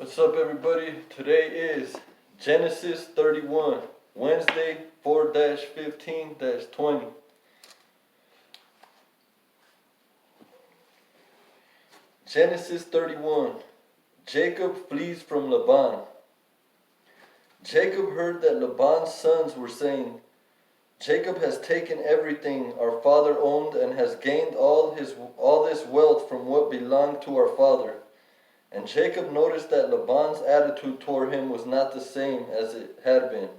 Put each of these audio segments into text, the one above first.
What's up, everybody? Today is Genesis 31, Wednesday 4-15-20. Genesis 31. Jacob flees from Laban. Jacob heard that Laban's sons were saying, Jacob has taken everything our father owned and has gained all this wealth from what belonged to our father. And Jacob noticed that Laban's attitude toward him was not the same as it had been.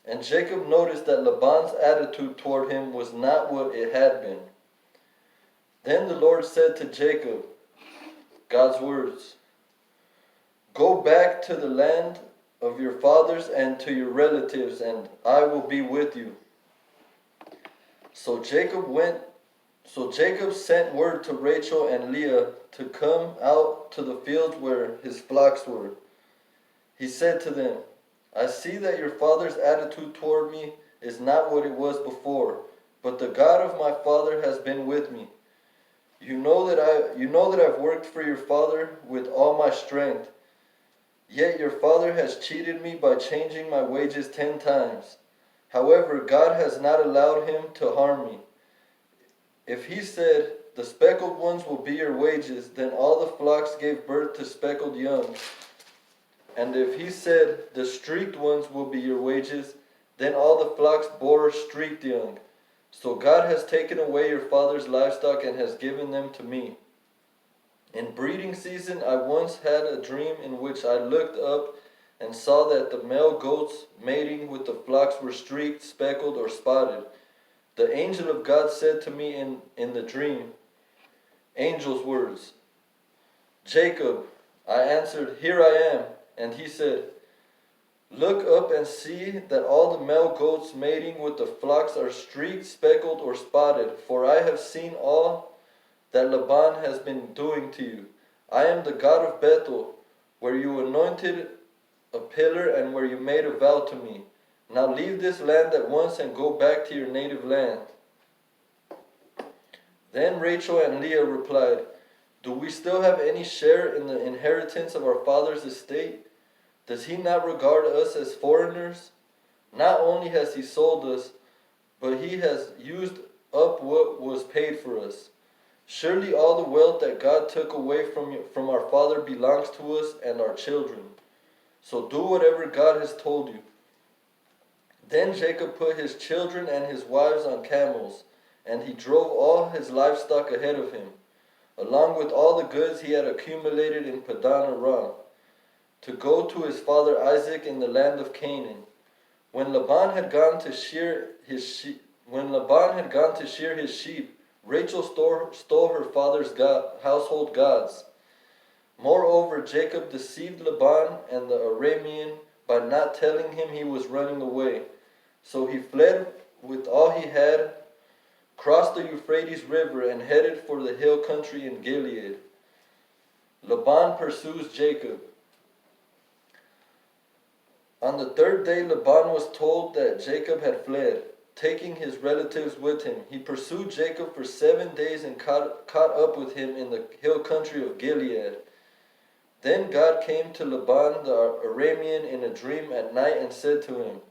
And Jacob noticed that Laban's attitude toward him was not what it had been. Then the Lord said to Jacob, God's words, "Go back to the land of your fathers and to your relatives, and I will be with you." So Jacob sent word to Rachel and Leah to come out to the fields where his flocks were. He said to them, "I see that your father's attitude toward me is not what it was before, but the God of my father has been with me. You know that I've worked for your father with all my strength. Yet your father has cheated me by changing my wages 10 times. However, God has not allowed him to harm me. If he said, 'The speckled ones will be your wages,' then all the flocks gave birth to speckled young. And if he said, 'The streaked ones will be your wages,' then all the flocks bore streaked young. So God has taken away your father's livestock and has given them to me. In breeding season I once had a dream in which I looked up and saw that the male goats mating with the flocks were streaked, speckled, or spotted. The angel of God said to me in the dream," angel's words, "Jacob." I answered, "Here I am." And he said, "Look up and see that all the male goats mating with the flocks are streaked, speckled, or spotted, for I have seen all that Laban has been doing to you. I am the God of Bethel, where you anointed a pillar and where you made a vow to me. Now leave this land at once and go back to your native land." Then Rachel and Leah replied, "Do we still have any share in the inheritance of our father's estate? Does he not regard us as foreigners? Not only has he sold us, but he has used up what was paid for us. Surely all the wealth that God took away from our father belongs to us and our children. So do whatever God has told you." Then Jacob put his children and his wives on camels, and he drove all his livestock ahead of him, along with all the goods he had accumulated in Padan Aram, to go to his father Isaac in the land of Canaan. When Laban had gone to shear his sheep, Rachel stole her father's household gods. Moreover, Jacob deceived Laban and the Aramean by not telling him he was running away. So he fled with all he had, crossed the Euphrates River, and headed for the hill country in Gilead. Laban pursues Jacob. On the third day, Laban was told that Jacob had fled, taking his relatives with him. He pursued Jacob for 7 days and caught up with him in the hill country of Gilead. Then God came to Laban the Aramean in a dream at night and said to him,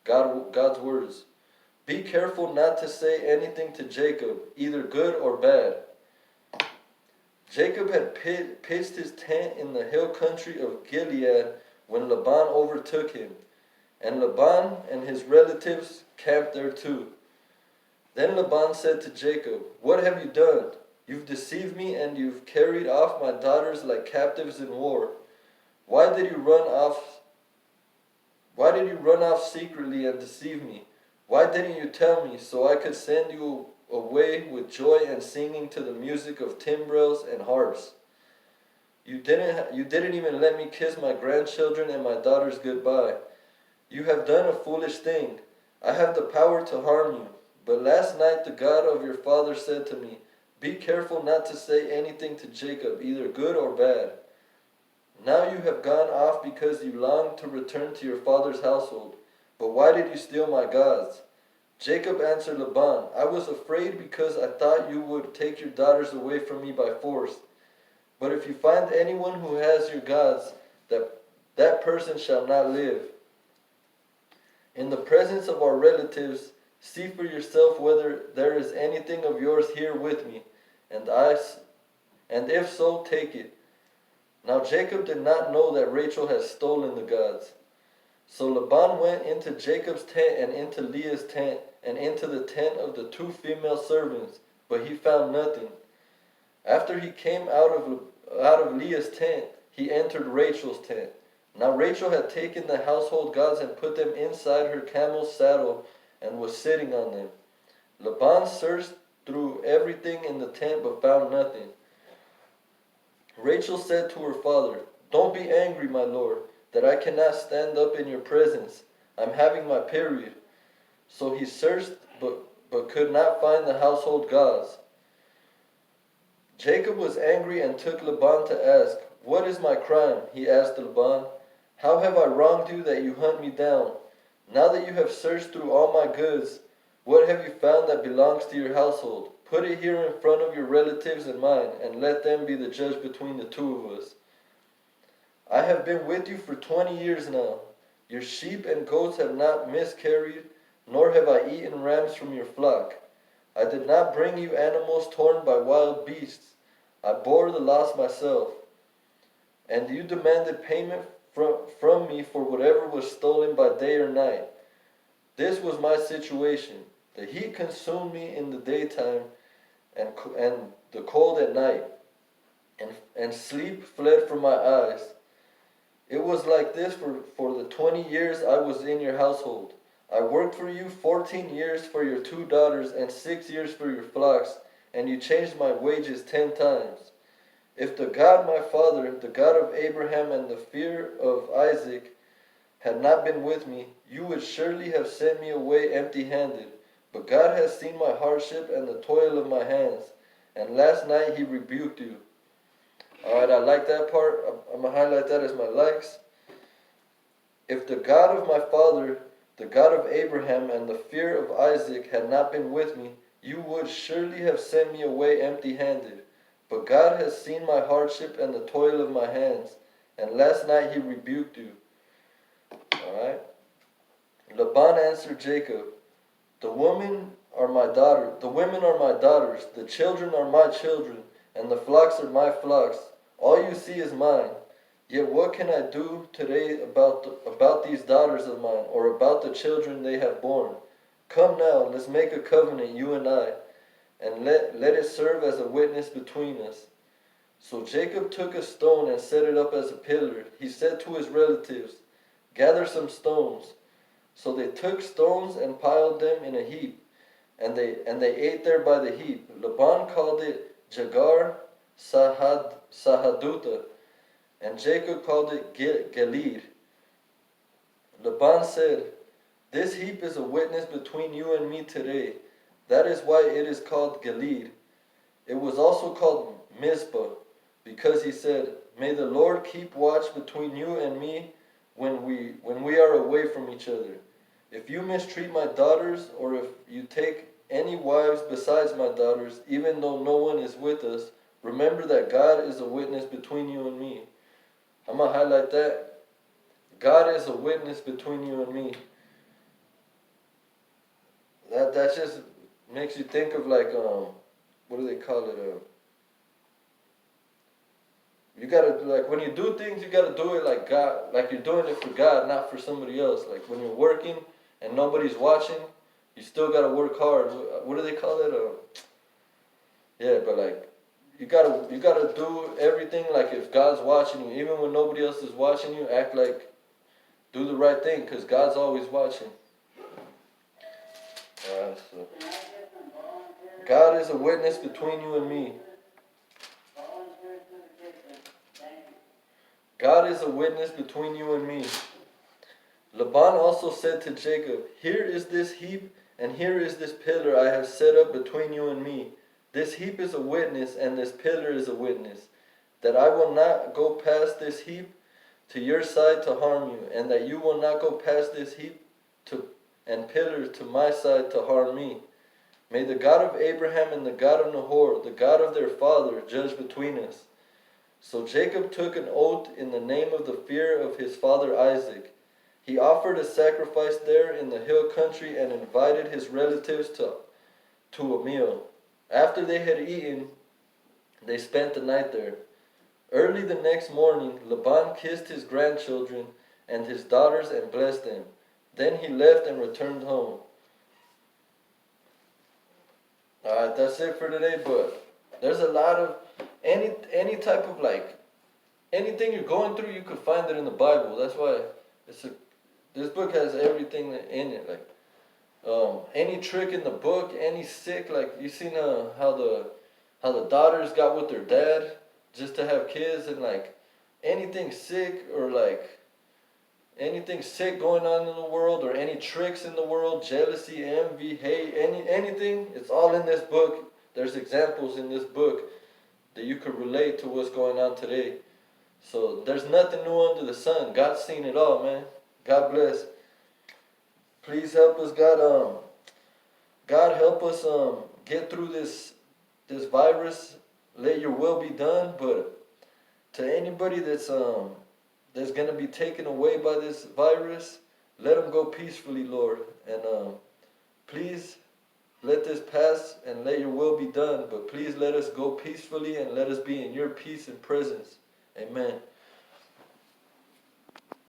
God's words, "Be careful not to say anything to Jacob, either good or bad." Jacob had pitched his tent in the hill country of Gilead when Laban overtook him, and Laban and his relatives camped there too. Then Laban said to Jacob, "What have you done? You've deceived me and you've carried off my daughters like captives in war. Why did you run off secretly and deceive me? Why didn't you tell me so I could send you away with joy and singing to the music of timbrels and harps? You didn't even let me kiss my grandchildren and my daughters goodbye. You have done a foolish thing. I have the power to harm you. But last night the God of your father said to me, 'Be careful not to say anything to Jacob, either good or bad.' Now you have gone off because you long to return to your father's household. But why did you steal my gods?" Jacob answered Laban, I was afraid because I thought you would take your daughters away from me by force. But if you find anyone who has your gods, that person shall not live. In the presence of our relatives, see for yourself whether there is anything of yours here with me, and if so, take it. Now Jacob did not know that Rachel had stolen the gods. So Laban went into Jacob's tent and into Leah's tent and into the tent of the two female servants, but he found nothing. After he came out of Leah's tent, he entered Rachel's tent. Now Rachel had taken the household gods and put them inside her camel's saddle and was sitting on them. Laban searched through everything in the tent but found nothing. Rachel said to her father, Don't be angry, my lord, that I cannot stand up in your presence. I'm having my period. So he searched but could not find the household gods. Jacob was angry and took Laban to ask, What is my crime? He asked Laban. How have I wronged you that you hunt me down? Now that you have searched through all my goods, what have you found that belongs to your household? Put it here in front of your relatives and mine, and let them be the judge between the two of us. I have been with you for 20 years now. Your sheep and goats have not miscarried, nor have I eaten rams from your flock. I did not bring you animals torn by wild beasts. I bore the loss myself. And you demanded payment from me for whatever was stolen by day or night. This was my situation. The heat consumed me in the daytime, and the cold at night, and sleep fled from my eyes. It was like this for the 20 years I was in your household. I worked for you 14 years for your 2 daughters and 6 years for your flocks, and you changed my wages 10 times. If the God my father, the God of Abraham and the fear of Isaac, had not been with me, you would surely have sent me away empty-handed. But God has seen my hardship and the toil of my hands, and last night he rebuked you. Alright, I like that part. I'm going to highlight that as my likes. If the God of my father, the God of Abraham and the fear of Isaac had not been with me, you would surely have sent me away empty-handed. But God has seen my hardship and the toil of my hands, and last night he rebuked you. Alright. Laban answered Jacob, The women are my daughters, the children are my children, and the flocks are my flocks. All you see is mine. Yet what can I do today about these daughters of mine, or about the children they have borne? Come now, let's make a covenant, you and I, and let it serve as a witness between us. So Jacob took a stone and set it up as a pillar. He said to his relatives, Gather some stones. So they took stones and piled them in a heap, and they ate there by the heap. Laban called it Jagar Sahaduta, and Jacob called it Gilead. Laban said, This heap is a witness between you and me today. That is why it is called Gilead. It was also called Mizpah, because he said, May the Lord keep watch between you and me when we are away from each other. If you mistreat my daughters, or if you take any wives besides my daughters, even though no one is with us, remember that God is a witness between you and me. I'm going to highlight that. God is a witness between you and me. That just makes you think of like, what do they call it? You gotta, like, when you do things, you gotta do it like God, like you're doing it for God, not for somebody else. Like when you're working and nobody's watching, you still gotta work hard. What do they call it? Yeah, but like, you gotta do everything like if God's watching you, even when nobody else is watching you. Act like, do the right thing, because God's always watching. Alright, so God is a witness between you and me. God is a witness between you and me. Laban also said to Jacob, Here is this heap, and here is this pillar I have set up between you and me. This heap is a witness, and this pillar is a witness, that I will not go past this heap to your side to harm you, and that you will not go past this heap and pillars to my side to harm me. May the God of Abraham and the God of Nahor, the God of their father, judge between us." So Jacob took an oath in the name of the fear of his father Isaac. He offered a sacrifice there in the hill country and invited his relatives to a meal. After they had eaten, they spent the night there. Early the next morning, Laban kissed his grandchildren and his daughters and blessed them. Then he left and returned home. Alright, that's it for today, but there's a lot of any type of anything you're going through, you could find it in the Bible. That's why this book has everything in it. Any trick in the book, any sick, like you seen how the daughters got with their dad just to have kids, and anything sick or anything sick going on in the world, or any tricks in the world, jealousy, envy, hate, anything, it's all in this book. There's examples in this book that you could relate to what's going on today. So there's nothing new under the sun. God's seen it all, man. God bless. Please help us, God. God help us get through this virus. Let your will be done. But to anybody that's gonna be taken away by this virus, let them go peacefully, Lord. And please let this pass and let your will be done. But please let us go peacefully and let us be in your peace and presence. Amen.